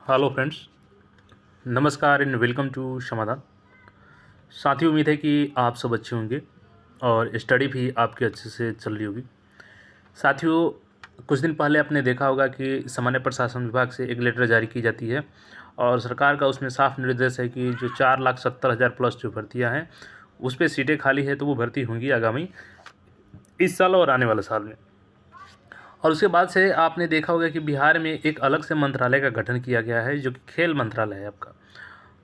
Hello friends, नमस्कार and welcome to समाधान। साथियों, उम्मीद है कि आप सब अच्छे होंगे और स्टडी भी आपकी अच्छे से चल रही होगी। साथियों, कुछ दिन पहले आपने देखा होगा कि सामान्य प्रशासन विभाग से एक लेटर जारी की जाती है और सरकार का उसमें साफ निर्देश है कि जो 4,70,000 प्लस जो भर्तियां हैं उस पर सीटें खाली है तो वो भर्ती होंगी आगामी इस साल और आने वाले साल में। और उसके बाद से आपने देखा होगा कि बिहार में एक अलग से मंत्रालय का गठन किया गया है जो कि खेल मंत्रालय है आपका।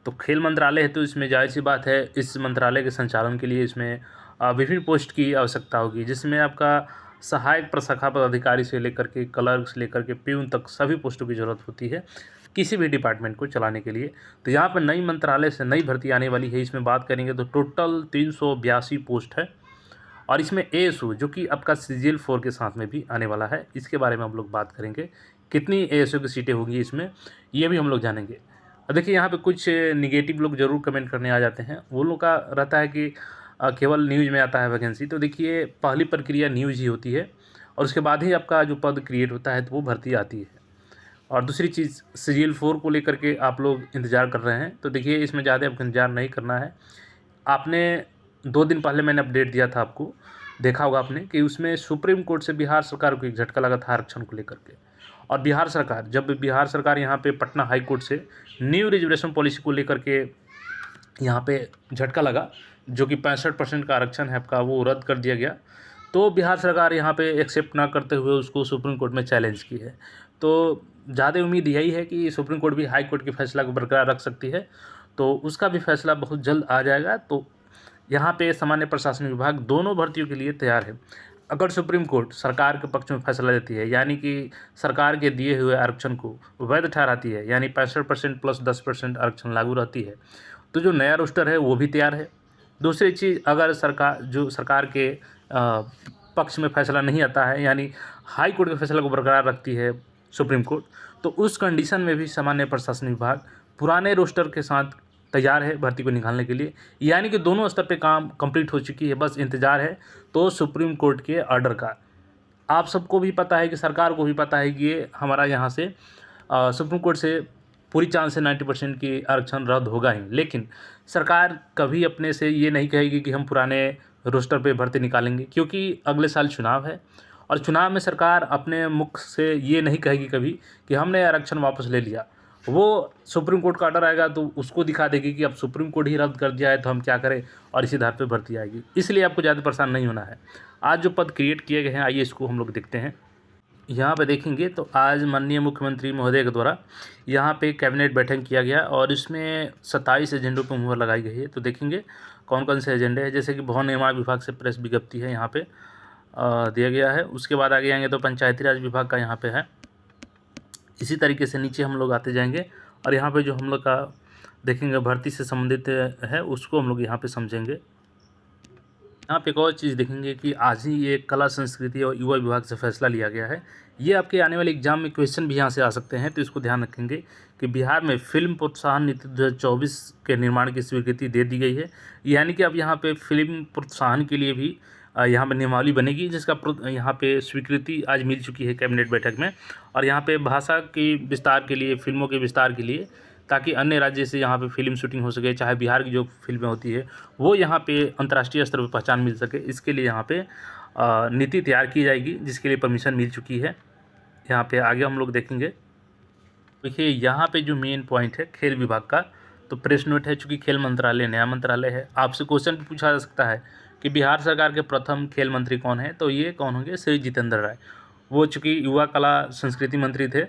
तो खेल मंत्रालय है तो इसमें जाहिर सी बात है इस मंत्रालय के संचालन के लिए इसमें विभिन्न पोस्ट की आवश्यकता होगी, जिसमें आपका सहायक प्रशाखा पदाधिकारी से लेकर के क्लर्क से लेकर के प्यून तक सभी पोस्टों की ज़रूरत होती है किसी भी डिपार्टमेंट को चलाने के लिए। तो यहाँ पर नई मंत्रालय से नई भर्ती आने वाली है। इसमें बात करेंगे तो टोटल 382 पोस्ट है और इसमें एएसओ जो कि आपका सीजीएल 4 के साथ में भी आने वाला है। इसके बारे में हम लोग बात करेंगे, कितनी एएसओ की सीटें होंगी इसमें, ये भी हम लोग जानेंगे। देखिए, यहाँ पे कुछ निगेटिव लोग ज़रूर कमेंट करने आ जाते हैं। वो लोग का रहता है कि केवल न्यूज़ में आता है वैकेंसी। तो देखिए, पहली प्रक्रिया न्यूज़ ही होती है और उसके बाद ही आपका जो पद क्रिएट होता है तो वो भर्ती आती है। और दूसरी चीज़, सीजीएल 4 को लेकर के आप लोग इंतज़ार कर रहे हैं, तो देखिए इसमें ज़्यादा आपको इंतज़ार नहीं करना है। आपने 2 दिन पहले मैंने अपडेट दिया था आपको, देखा होगा आपने कि उसमें सुप्रीम कोर्ट से बिहार सरकार को एक झटका लगा था आरक्षण को लेकर के। और बिहार सरकार यहाँ पे पटना हाई कोर्ट से न्यू रिजर्वेशन पॉलिसी को लेकर के यहाँ पे झटका लगा, जो कि 65% का आरक्षण है आपका वो रद्द कर दिया गया। तो बिहार सरकार यहाँ पे एक्सेप्ट ना करते हुए उसको सुप्रीम कोर्ट में चैलेंज की है। तो ज़्यादा उम्मीद यही है कि सुप्रीम कोर्ट भी हाई कोर्ट के फैसला को बरकरार रख सकती है, तो उसका भी फैसला बहुत जल्द आ जाएगा। तो यहाँ पे सामान्य प्रशासन विभाग दोनों भर्तियों के लिए तैयार है। अगर सुप्रीम कोर्ट सरकार के पक्ष में फैसला देती है, यानी कि सरकार के दिए हुए आरक्षण को वैध ठहराती है, यानी 65% प्लस 10% आरक्षण लागू रहती है, तो जो नया रोस्टर है वो भी तैयार है। दूसरी चीज़, अगर सरकार के पक्ष में फैसला नहीं आता है, यानी हाई कोर्ट के फैसला को बरकरार रखती है सुप्रीम कोर्ट, तो उस कंडीशन में भी सामान्य प्रशासन विभाग पुराने रोस्टर के साथ तैयार है भर्ती को निकालने के लिए। यानी कि दोनों स्तर पे काम कंप्लीट हो चुकी है, बस इंतज़ार है तो सुप्रीम कोर्ट के ऑर्डर का। आप सबको भी पता है कि सरकार को भी पता है कि ये हमारा यहाँ से सुप्रीम कोर्ट से पूरी चांस है 90% की आरक्षण रद्द होगा ही। लेकिन सरकार कभी अपने से ये नहीं कहेगी कि हम पुराने रोस्टर पे भर्ती निकालेंगे, क्योंकि अगले साल चुनाव है और चुनाव में सरकार अपने मुख से ये नहीं कहेगी कभी कि हमने आरक्षण वापस ले लिया। वो सुप्रीम कोर्ट का ऑर्डर आएगा तो उसको दिखा देगी कि अब सुप्रीम कोर्ट ही रद्द कर दिया है तो हम क्या करें, और इसी आधार पे भर्ती आएगी। इसलिए आपको ज़्यादा परेशान नहीं होना है। आज जो पद क्रिएट किए गए हैं, आइए इसको हम लोग देखते हैं। यहाँ पे देखेंगे तो आज माननीय मुख्यमंत्री महोदय के द्वारा यहाँ पे कैबिनेट बैठक किया गया और इसमें 27 एजेंडों पर मुहर लगाई गई है। तो देखेंगे कौन कौन से एजेंडे हैं, जैसे कि भवन निर्माण विभाग से प्रेस विज्ञप्ति है यहाँ पे दिया गया है। उसके बाद आगे आएंगे तो पंचायती राज विभाग का यहाँ पे है। इसी तरीके से नीचे हम लोग आते जाएंगे और यहाँ पे जो हम लोग का देखेंगे भर्ती से संबंधित है उसको हम लोग यहाँ पे समझेंगे। यहाँ पे एक और चीज़ देखेंगे कि आज ही ये कला संस्कृति और युवा विभाग से फैसला लिया गया है। ये आपके आने वाले एग्जाम में क्वेश्चन भी यहाँ से आ सकते हैं, तो इसको ध्यान रखेंगे कि बिहार में फिल्म प्रोत्साहन नीति 2024 के निर्माण की स्वीकृति दे दी गई है। यानी कि अब यहाँ पे फिल्म प्रोत्साहन के लिए भी यहाँ पर नियमावली बनेगी, जिसका यहाँ पे स्वीकृति आज मिल चुकी है कैबिनेट बैठक में। और यहाँ पे भाषा की विस्तार के लिए, फिल्मों के विस्तार के लिए, ताकि अन्य राज्य से यहाँ पे फिल्म शूटिंग हो सके, चाहे बिहार की जो फिल्में होती है वो यहाँ पे अंतर्राष्ट्रीय स्तर पर पहचान मिल सके, इसके लिए यहाँ पे नीति तैयार की जाएगी, जिसके लिए परमिशन मिल चुकी है। यहाँ पे आगे हम लोग देखेंगे। देखिए, यहाँ पे जो मेन पॉइंट है खेल विभाग का, तो प्रेस नोट है, चूँकि खेल मंत्रालय नया मंत्रालय है, आपसे क्वेश्चन भी पूछा जा सकता है कि बिहार सरकार के प्रथम खेल मंत्री कौन है, तो ये कौन होंगे, श्री जितेंद्र राय। वो चूँकि युवा कला संस्कृति मंत्री थे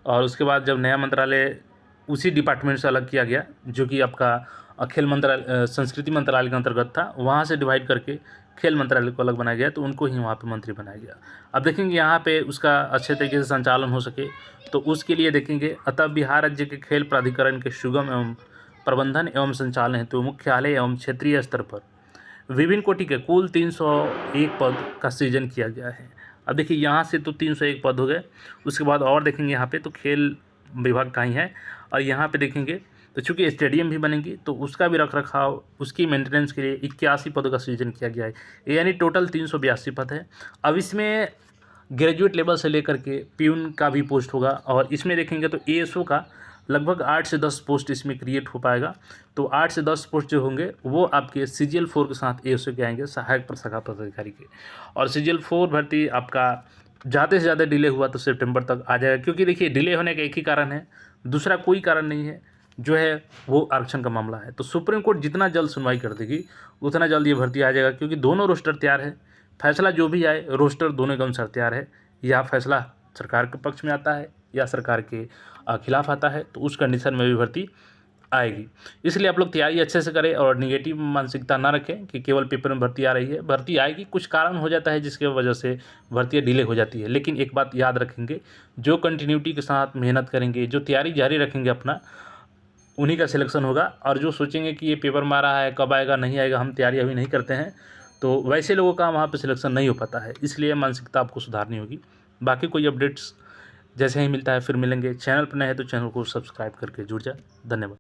और उसके बाद जब नया मंत्रालय उसी डिपार्टमेंट से अलग किया गया, जो कि आपका खेल मंत्रालय संस्कृति मंत्रालय के अंतर्गत था, वहाँ से डिवाइड करके खेल मंत्रालय को अलग बनाया गया, तो उनको ही वहाँ पे मंत्री बनाया गया। अब देखेंगे यहाँ पे उसका अच्छे तरीके से संचालन हो सके, तो उसके लिए देखेंगे अतः बिहार राज्य के खेल प्राधिकरण के सुगम एवं प्रबंधन एवं संचालन हेतु मुख्यालय एवं क्षेत्रीय स्तर पर विभिन्न कोटि के कुल 301 पद का सृजन किया गया है। अब देखिए, यहाँ से तो 301 पद हो गए। उसके बाद और देखेंगे यहाँ पे तो खेल विभाग का ही है। और यहाँ पे देखेंगे तो चूँकि स्टेडियम भी बनेंगी तो उसका भी रख रखाव, उसकी मेंटेनेंस के लिए 81 पदों का सृजन किया गया है, यानी टोटल 382 पद है। अब इसमें ग्रेजुएट लेवल से लेकर के प्यून का भी पोस्ट होगा और इसमें देखेंगे तो एएसओ का लगभग 8 से 10 पोस्ट इसमें क्रिएट हो पाएगा। तो 8 से 10 पोस्ट जो होंगे वो आपके CGL 4 के साथ ASO के आएंगे, सहायक प्रशाखा पदाधिकारी के। और CGL 4 भर्ती आपका ज़्यादा से ज़्यादा डिले हुआ तो सितंबर तक आ जाएगा, क्योंकि देखिए डिले होने का एक ही कारण है, दूसरा कोई कारण नहीं है, जो है वो आरक्षण का मामला है। तो सुप्रीम कोर्ट जितना जल्द सुनवाई कर देगी उतना जल्द ये भर्ती आ जाएगा, क्योंकि दोनों रोस्टर तैयार है। फैसला जो भी आए रोस्टर दोनों के अनुसार तैयार है। या फैसला सरकार के पक्ष में आता है या सरकार के खिलाफ आता है, तो उस कंडीशन में भी भर्ती आएगी। इसलिए आप लोग तैयारी अच्छे से करें और निगेटिव मानसिकता ना रखें कि केवल पेपर में भर्ती आ रही है। भर्ती आएगी, कुछ कारण हो जाता है जिसके वजह से भर्तियाँ डिले हो जाती है, लेकिन एक बात याद रखेंगे, जो कंटिन्यूटी के साथ मेहनत करेंगे, जो तैयारी जारी रखेंगे अपना, उन्हीं का सिलेक्शन होगा। और जो सोचेंगे कि ये पेपर मारा है, कब आएगा नहीं आएगा, हम तैयारी अभी नहीं करते हैं, तो वैसे लोगों का वहाँ पे सिलेक्शन नहीं हो पाता है। इसलिए मानसिकता आपको सुधारनी होगी। बाकी कोई अपडेट्स जैसे ही मिलता है फिर मिलेंगे। चैनल पर नए हैं तो चैनल को सब्सक्राइब करके जुड़ जाए। धन्यवाद।